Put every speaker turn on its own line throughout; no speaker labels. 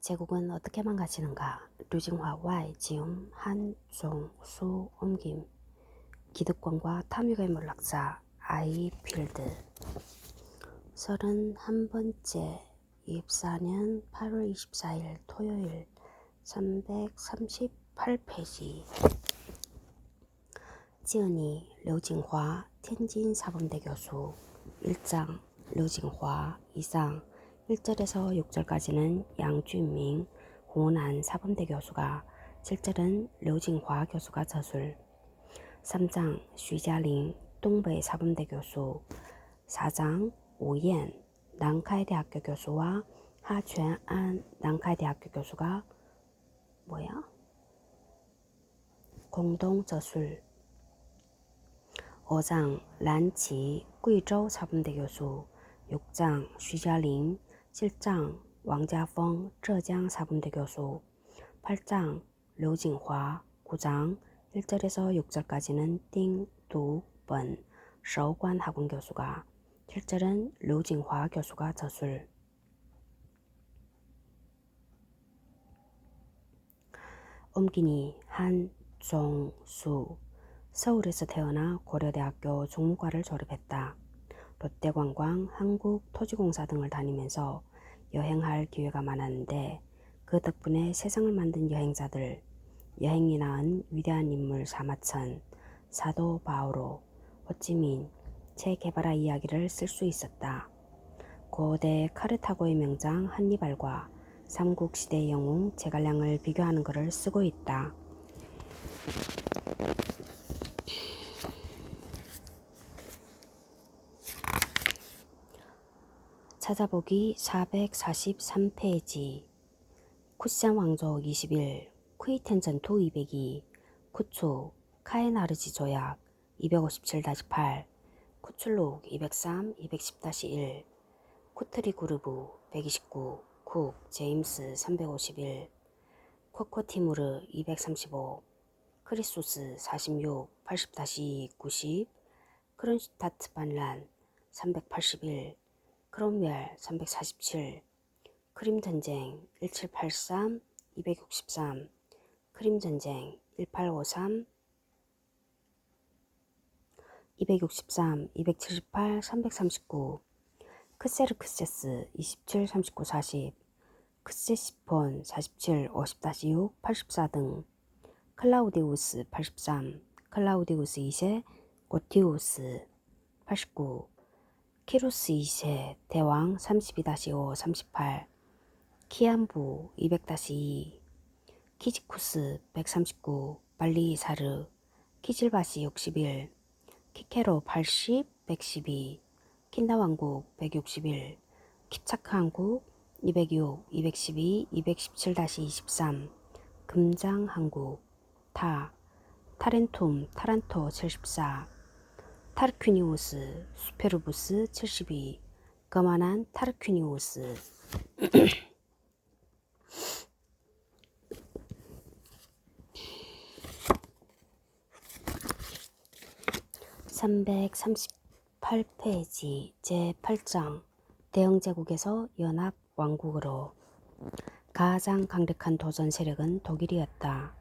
제국은 어떻게 망가지는가? 류징화 Y 지음 한종수 옮김 기득권과 탐욕의 몰락사 아이 필드 31번째 24년 8월 24일 토요일 338페이지 지은이 류징화 텐진 사범대 교수 1장 류징화 2장 1절에서 6절까지는 양준밍 홍은안 사범대 교수가 7절은 류징화 교수가 저술 3장徐嘉링 동北사범대 교수 4장 오옌 난카이대학교 교수와 하全安난카이대학교 교수가 공동 저술 5장 란치贵州 사범대 교수 6장 徐嘉링 7장 왕자峰 浙江 사범대 교수 8장 류징화 9장 1절에서 6절까지는 띵두번 서관 학원 교수가 7절은 류징화 교수가 저술 옮기니 한종수 서울에서 태어나 고려대학교 종무과를 졸업했다. 롯데관광, 한국토지공사 등을 다니면서 여행할 기회가 많았는데 그 덕분에 세상을 만든 여행자들, 여행이 낳은 위대한 인물 사마천, 사도 바오로, 호찌민, 체 게바라 이야기를 쓸 수 있었다. 고대 카르타고의 명장 한니발과 삼국시대의 영웅 제갈량을 비교하는 글을 쓰고 있다. 찾아보기 443페이지 쿠시안 왕조 20일 쿠이텐 전투 202 쿠추 카에나르지 조약 257-8 쿠출록 203 210-1 쿠트리 그루브 129 쿡 제임스 351 코코티무르 235 크리소스 46 80-90 크론슈타트 반란 381 크롬웰 347 크림전쟁 1783 263 크림전쟁 1853 263 278 339 크세르크세스 27 39 40 크세시폰 47 50-6 84 등 클라우디우스 83 클라우디우스 2세 고티우스 89 키루스 2세 대왕 32-5 38 키안부 200-2 키지쿠스 139 발리사르 키질바시 61 키케로 80 112 킨다왕국 161 킵차크한국 206 212 217-23 금장한국 타렌툼 타란토 74 타르퀴니우스 수페르부스 72 거만한 타르퀴니우스 338페이지 제8장 대영제국에서 연합왕국으로 가장 강력한 도전 세력은 독일이었다.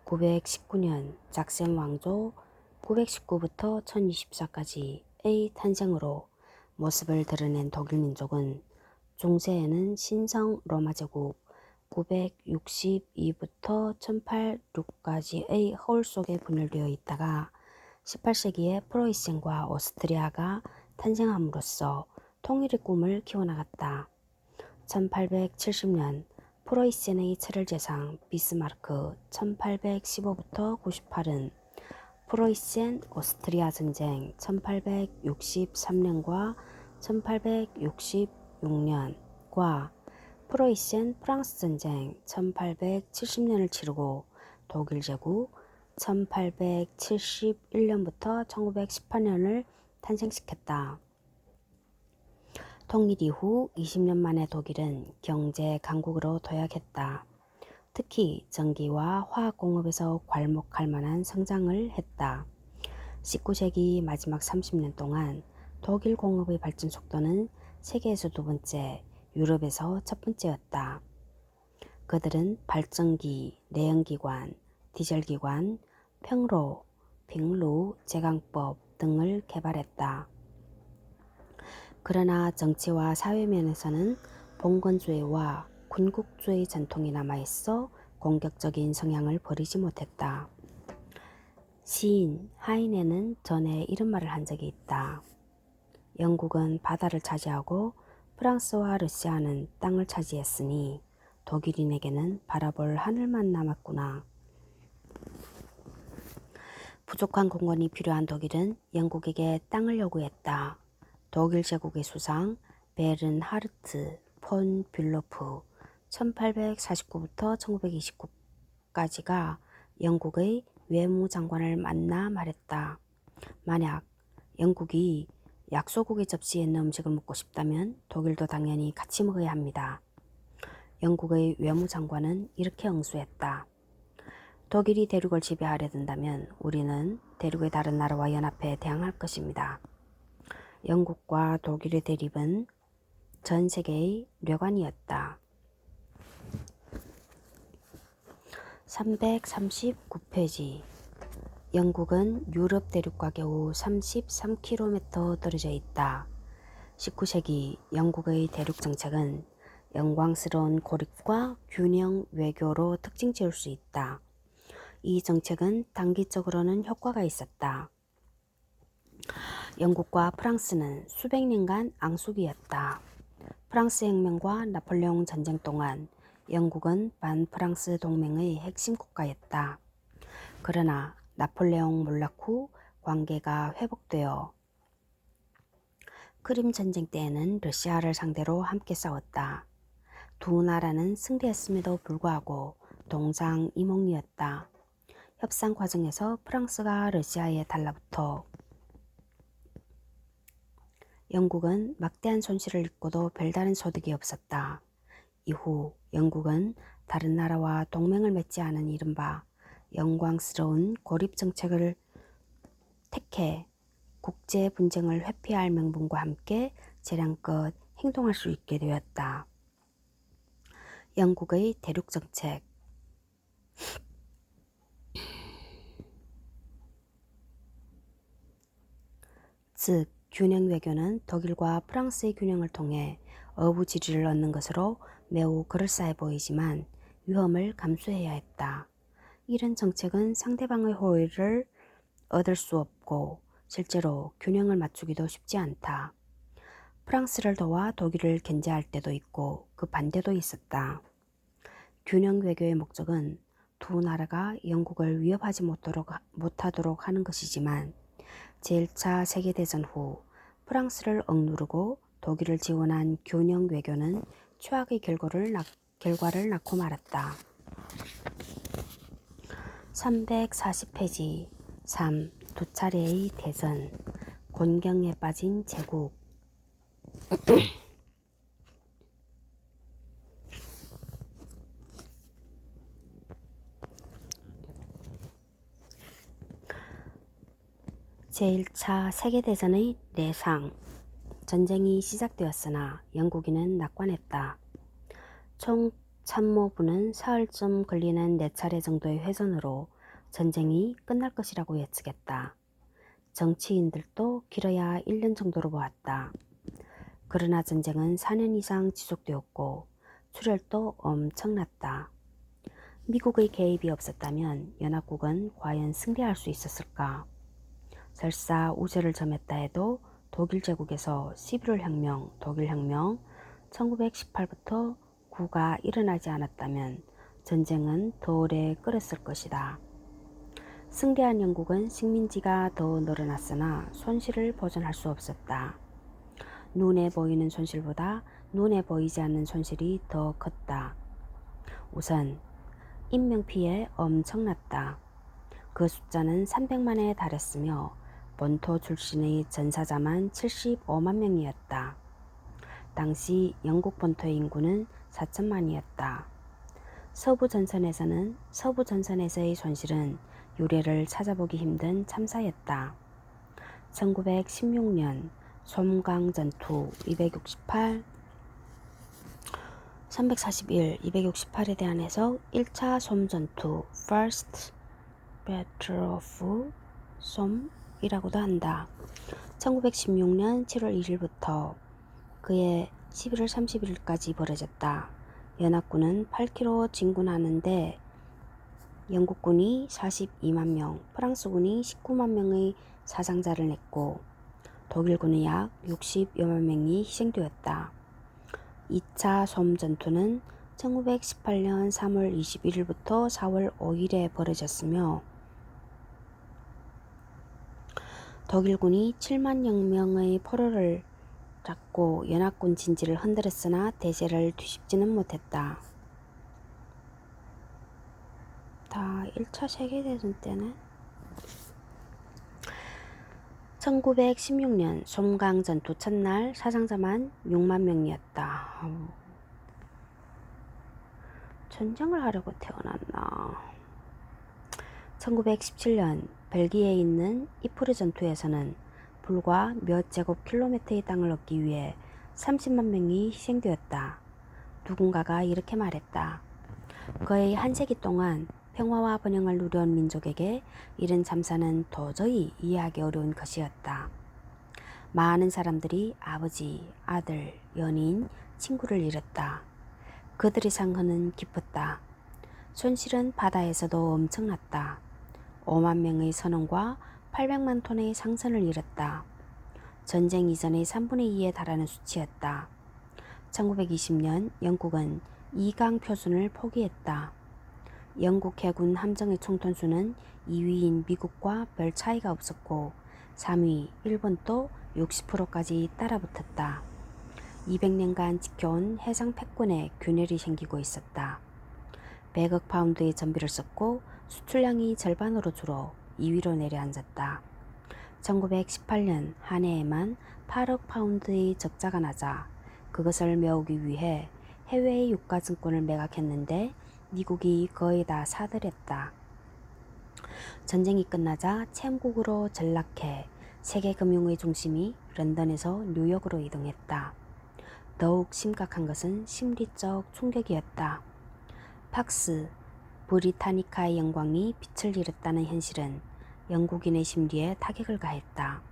919년 작센 왕조 919부터 1024까지의 탄생으로 모습을 드러낸 독일 민족은 중세에는 신성 로마제국 962부터 1086까지의 허울 속에 분열되어 있다가 18세기에 프로이센과 오스트리아가 탄생함으로써 통일의 꿈을 키워나갔다. 1870년 프로이센의 철혈제상 비스마르크 1815부터 98은 프로이센 오스트리아 전쟁 1863년과 1866년과 프로이센 프랑스 전쟁 1870년을 치르고 독일 제국 1871년부터 1918년을 탄생시켰다. 통일 이후 20년 만에 독일은 경제 강국으로 도약했다. 특히 전기와 화학공업에서 괄목할 만한 성장을 했다. 19세기 마지막 30년 동안 독일 공업의 발전 속도는 세계에서 두 번째, 유럽에서 첫 번째였다. 그들은 발전기, 내연기관, 디젤기관, 평로, 빙루, 제강법 등을 개발했다. 그러나 정치와 사회 면에서는 봉건주의와 군국주의 전통이 남아있어 공격적인 성향을 버리지 못했다. 시인 하이네는 전에 이런 말을 한 적이 있다. 영국은 바다를 차지하고 프랑스와 러시아는 땅을 차지했으니 독일인에게는 바라볼 하늘만 남았구나. 부족한 공권이 필요한 독일은 영국에게 땅을 요구했다. 독일 제국의 수상 베른하르트 폰 뷸로프 1849부터 1929까지가 영국의 외무장관을 만나 말했다. 만약 영국이 약소국의 접시에 있는 음식을 먹고 싶다면 독일도 당연히 같이 먹어야 합니다. 영국의 외무장관은 이렇게 응수했다. 독일이 대륙을 지배하려 든다면 우리는 대륙의 다른 나라와 연합해 대항할 것입니다. 영국과 독일의 대립은 전 세계의 뇌관이었다. 339페이지. 영국은 유럽 대륙과 겨우 33km 떨어져 있다. 19세기 영국의 대륙 정책은 영광스러운 고립과 균형 외교로 특징 지을 수 있다. 이 정책은 단기적으로는 효과가 있었다. 영국과 프랑스는 수백 년간 앙숙이었다. 프랑스 혁명과 나폴레옹 전쟁 동안 영국은 반프랑스 동맹의 핵심 국가였다. 그러나 나폴레옹 몰락 후 관계가 회복되어 크림 전쟁 때에는 러시아를 상대로 함께 싸웠다. 두 나라는 승리했음에도 불구하고 동상이몽이었다. 협상 과정에서 프랑스가 러시아에 달라붙어 영국은 막대한 손실을 입고도 별다른 소득이 없었다. 이후 영국은 다른 나라와 동맹을 맺지 않은 이른바 영광스러운 고립 정책을 택해 국제 분쟁을 회피할 명분과 함께 재량껏 행동할 수 있게 되었다. 영국의 대륙 정책. 즉 균형 외교는 독일과 프랑스의 균형을 통해 어부지리를 얻는 것으로 매우 그럴싸해 보이지만 위험을 감수해야 했다. 이런 정책은 상대방의 호의를 얻을 수 없고 실제로 균형을 맞추기도 쉽지 않다. 프랑스를 도와 독일을 견제할 때도 있고 그 반대도 있었다. 균형 외교의 목적은 두 나라가 영국을 위협하지 못하도록 하는 것이지만 제1차 세계대전 후 프랑스를 억누르고 독일을 지원한 균형 외교는 최악의 결과를 낳고 말았다. 340페이지 3. 두 차례의 대전 곤경에 빠진 제국 제1차 세계대전의 내상. 전쟁이 시작되었으나 영국인은 낙관했다. 총참모부는 사흘쯤 걸리는 4차례 정도의 회전으로 전쟁이 끝날 것이라고 예측했다. 정치인들도 길어야 1년 정도로 보았다. 그러나 전쟁은 4년 이상 지속되었고 출혈도 엄청났다. 미국의 개입이 없었다면 연합국은 과연 승리할 수 있었을까? 설사 우세를 점했다 해도 독일 제국에서 11월 혁명, 독일 혁명 1918부터 9가 일어나지 않았다면 전쟁은 더 오래 끌었을 것이다. 승리한 영국은 식민지가 더 늘어났으나 손실을 보전할 수 없었다. 눈에 보이는 손실보다 눈에 보이지 않는 손실이 더 컸다. 우선 인명피해 엄청났다. 그 숫자는 300만에 달했으며 본토 출신의 전사자만 75만 명이었다. 당시 영국 본토의 인구는 4천만이었다. 서부 전선에서의 손실은 유례를 찾아보기 힘든 참사였다. 1916년 솜강 전투 268, 341. 268에 대한 해석. 1차 솜전투 First Battle of 솜이라고도 한다. 1916년 7월 1일부터 그해 11월 31일까지 벌어졌다. 연합군은 8km 진군하는데 영국군이 42만 명, 프랑스군이 19만 명의 사상자를 냈고 독일군은 약 60여만 명이 희생되었다. 2차 솜 전투는 1918년 3월 21일부터 4월 5일에 벌어졌으며 독일군이 7만 명의 포로를 잡고 연합군 진지를 흔들었으나 대세를 뒤집지는 못했다. 다 1차 세계대전 때네. 1916년 솜강 전투 첫날 사상자만 6만 명이었다. 전쟁을 하려고 태어났나. 1917년 벨기에에 있는 이프르 전투에서는 불과 몇 제곱킬로미터의 땅을 얻기 위해 30만 명이 희생되었다. 누군가가 이렇게 말했다. 거의 한 세기 동안 평화와 번영을 누려온 민족에게 이런 참사는 도저히 이해하기 어려운 것이었다. 많은 사람들이 아버지, 아들, 연인, 친구를 잃었다. 그들의 상흔은 깊었다. 손실은 바다에서도 엄청났다. 5만 명의 선원과 800만 톤의 상선을 잃었다. 전쟁 이전의 3분의 2에 달하는 수치였다. 1920년 영국은 이강 표준을 포기했다. 영국 해군 함정의 총톤수는 2위인 미국과 별 차이가 없었고 3위 일본도 60%까지 따라붙었다. 200년간 지켜온 해상 패권에 균열이 생기고 있었다. 100억 파운드의 전비를 썼고 수출량이 절반으로 줄어 2위로 내려앉았다. 1918년 한 해에만 8억 파운드의 적자가 나자 그것을 메우기 위해 해외의 유가증권을 매각했는데 미국이 거의 다 사들였다. 전쟁이 끝나자 채무국으로 전락해 세계 금융의 중심이 런던에서 뉴욕으로 이동했다. 더욱 심각한 것은 심리적 충격이었다. 팍스 브리타니카의 영광이 빛을 잃었다는 현실은 영국인의 심리에 타격을 가했다.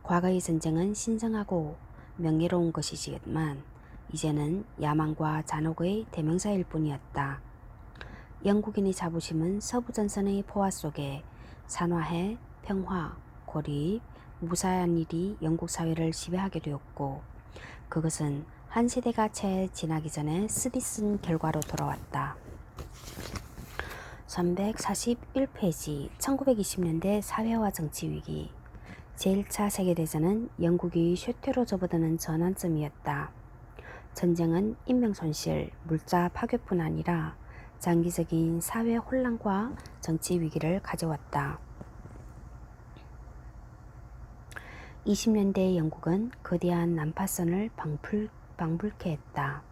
과거의 전쟁은 신성하고 명예로운 것이지만 이제는 야망과 잔혹의 대명사일 뿐이었다. 영국인의 자부심은 서부전선의 포화 속에 산화해, 평화, 고립, 무사한 일이 영국 사회를 지배하게 되었고 그것은 한 세대가 채 지나기 전에 쓰디 쓴 결과로 돌아왔다. 341페이지 1920년대 사회와 정치 위기. 제1차 세계대전은 영국이 쇠퇴로 접어드는 전환점이었다. 전쟁은 인명손실, 물자 파괴뿐 아니라 장기적인 사회 혼란과 정치 위기를 가져왔다. 20년대 영국은 거대한 난파선을 방불케 했다.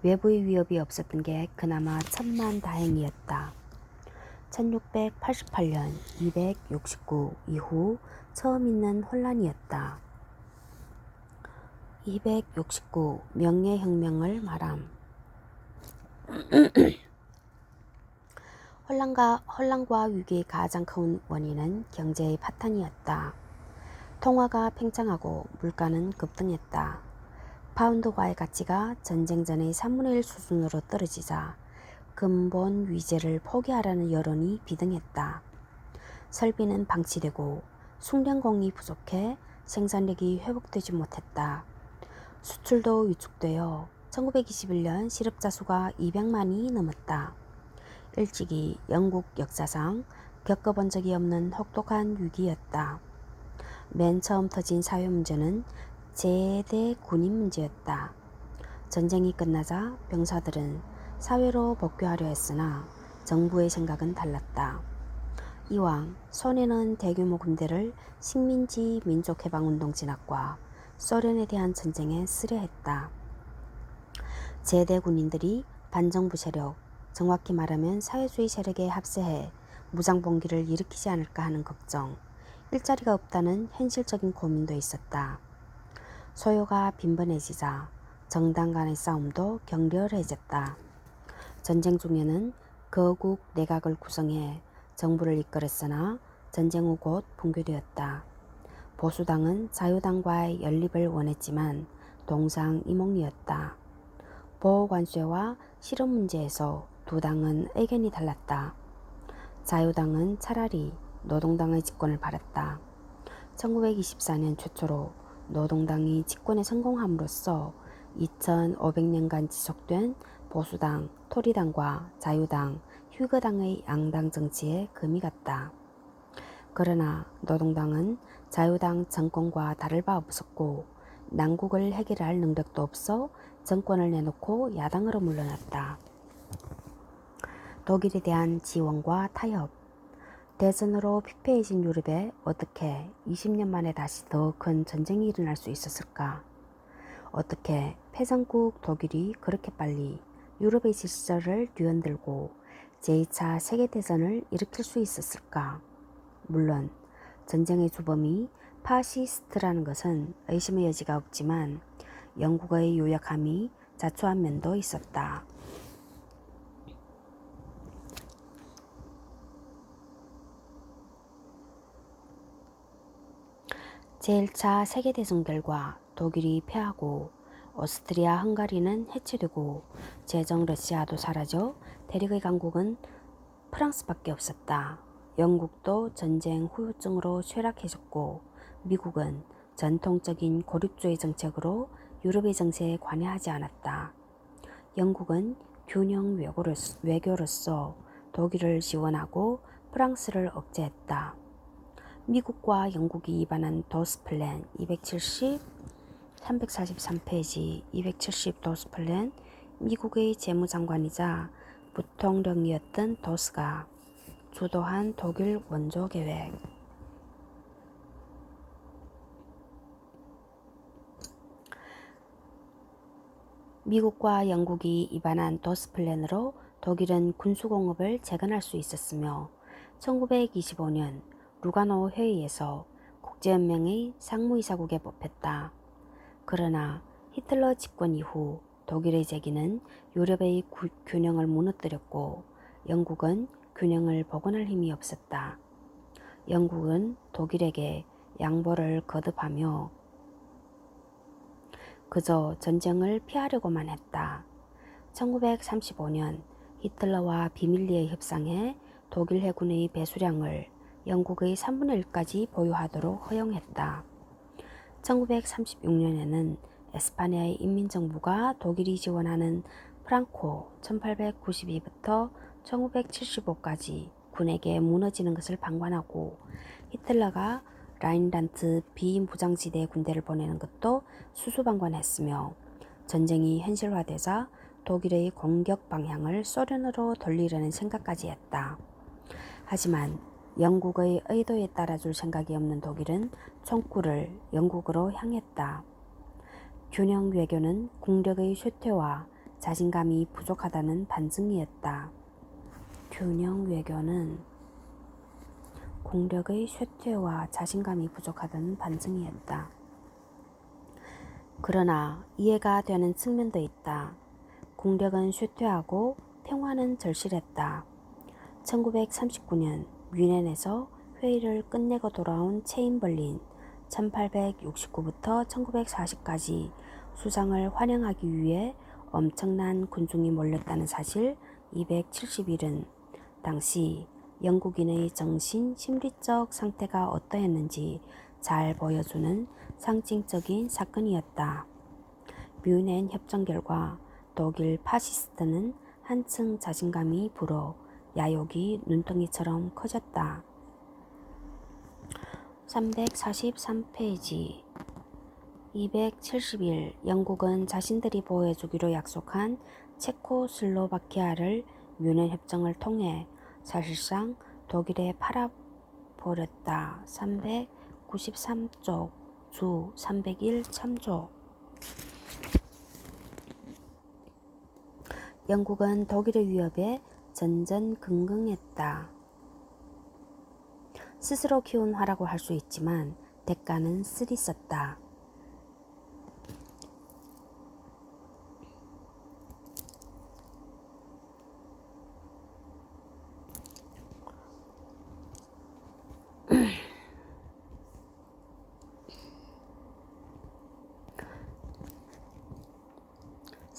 외부의 위협이 없었던 게 그나마 천만다행이었다. 1688년 269 이후 처음 있는 혼란이었다. 269 명예혁명을 말함. 혼란과 위기의 가장 큰 원인은 경제의 파탄이었다. 통화가 팽창하고 물가는 급등했다. 파운드화의 가치가 전쟁 전의 3분의 1 수준으로 떨어지자 근본 위제를 포기하라는 여론이 비등했다. 설비는 방치되고 숙련공이 부족해 생산력이 회복되지 못했다. 수출도 위축되어 1921년 실업자 수가 200만이 넘었다. 일찍이 영국 역사상 겪어본 적이 없는 혹독한 위기였다. 맨 처음 터진 사회 문제는 제대 군인 문제였다. 전쟁이 끝나자 병사들은 사회로 복귀하려 했으나 정부의 생각은 달랐다. 이왕 손해는 대규모 군대를 식민지 민족해방운동 진압과 소련에 대한 전쟁에 쓰려 했다. 제대 군인들이 반정부 세력, 정확히 말하면 사회주의 세력에 합세해 무장봉기를 일으키지 않을까 하는 걱정, 일자리가 없다는 현실적인 고민도 있었다. 소요가 빈번해지자 정당 간의 싸움도 격렬해졌다. 전쟁 중에는 거국 내각을 구성해 정부를 이끌었으나 전쟁 후 곧 붕괴되었다. 보수당은 자유당과의 연립을 원했지만 동상이몽이었다. 보호관세와 실업 문제에서 두 당은 의견이 달랐다. 자유당은 차라리 노동당의 집권을 바랐다. 1924년 최초로 노동당이 집권에 성공함으로써 2500년간 지속된 보수당, 토리당과 자유당, 휴거당의 양당 정치에 금이 갔다. 그러나 노동당은 자유당 정권과 다를 바 없었고 난국을 해결할 능력도 없어 정권을 내놓고 야당으로 물러났다. 독일에 대한 지원과 타협. 대전으로 피폐해진 유럽에 어떻게 20년 만에 다시 더 큰 전쟁이 일어날 수 있었을까? 어떻게 패전국 독일이 그렇게 빨리 유럽의 질서를 뒤흔들고 제2차 세계대전을 일으킬 수 있었을까? 물론 전쟁의 주범이 파시스트라는 것은 의심의 여지가 없지만 영국의 요약함이 자초한 면도 있었다. 제1차 세계대전 결과 독일이 패하고 오스트리아 헝가리는 해체되고 제정 러시아도 사라져 대륙의 강국은 프랑스밖에 없었다. 영국도 전쟁 후유증으로 쇠락해졌고 미국은 전통적인 고립주의 정책으로 유럽의 정세에 관여하지 않았다. 영국은 균형 외교로서 독일을 지원하고 프랑스를 억제했다. 미국과 영국이 위반한 도스 플랜 270, 343페이지 270 도스 플랜. 미국의 재무장관이자 부통령이었던 도스가 주도한 독일 원조 계획. 미국과 영국이 위반한 도스 플랜으로 독일은 군수공업을 재건할 수 있었으며 1925년 루가노 회의에서 국제연맹의 상무이사국에 뽑혔다. 그러나 히틀러 집권 이후 독일의 제기는 유럽의 균형을 무너뜨렸고 영국은 균형을 복원할 힘이 없었다. 영국은 독일에게 양보를 거듭하며 그저 전쟁을 피하려고만 했다. 1935년 히틀러와 비밀리에 협상해 독일 해군의 배수량을 영국의 3분의 1까지 보유하도록 허용했다. 1936년에는 에스파냐의 인민정부가 독일이 지원하는 프랑코 1892부터 1975까지 군에게 무너지는 것을 방관하고 히틀러가 라인란트 비무장지대에 군대를 보내는 것도 수수방관했으며 전쟁이 현실화되자 독일의 공격 방향을 소련으로 돌리려는 생각까지 했다. 하지만 영국의 의도에 따라줄 생각이 없는 독일은 총구를 영국으로 향했다. 균형 외교는 국력의 쇠퇴와 자신감이 부족하다는 반증이었다. 균형 외교는 국력의 쇠퇴와 자신감이 부족하다는 반증이었다. 그러나 이해가 되는 측면도 있다. 국력은 쇠퇴하고 평화는 절실했다. 1939년 뮌헨에서 회의를 끝내고 돌아온 체인벌린 1869부터 1940까지 수상을 환영하기 위해 엄청난 군중이 몰렸다는 사실 270일은 당시 영국인의 정신 심리적 상태가 어떠했는지 잘 보여주는 상징적인 사건이었다. 뮌헨 협정 결과 독일 파시스트는 한층 자신감이 불어 야욕이 눈덩이처럼 커졌다. 343페이지 271 영국은 자신들이 보호해주기로 약속한 체코슬로바키아를 뮌헨 협정을 통해 사실상 독일에 팔아버렸다. 393쪽 주 301 참조. 영국은 독일의 위협에 전전긍긍했다. 스스로 키운 화라고 할 수 있지만 대가는 쓰리썼다.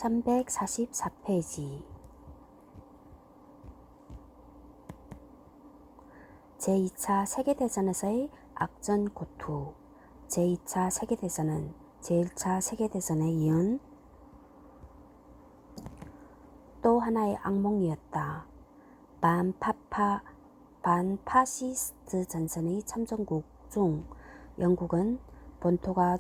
344페이지 제2차 세계대전에서의 악전 고투 제2차 세계대전은 제1차 세계대전에 이은 또 하나의 악몽이었다. 반파시스트 전선의 참전국 중 영국은 본토가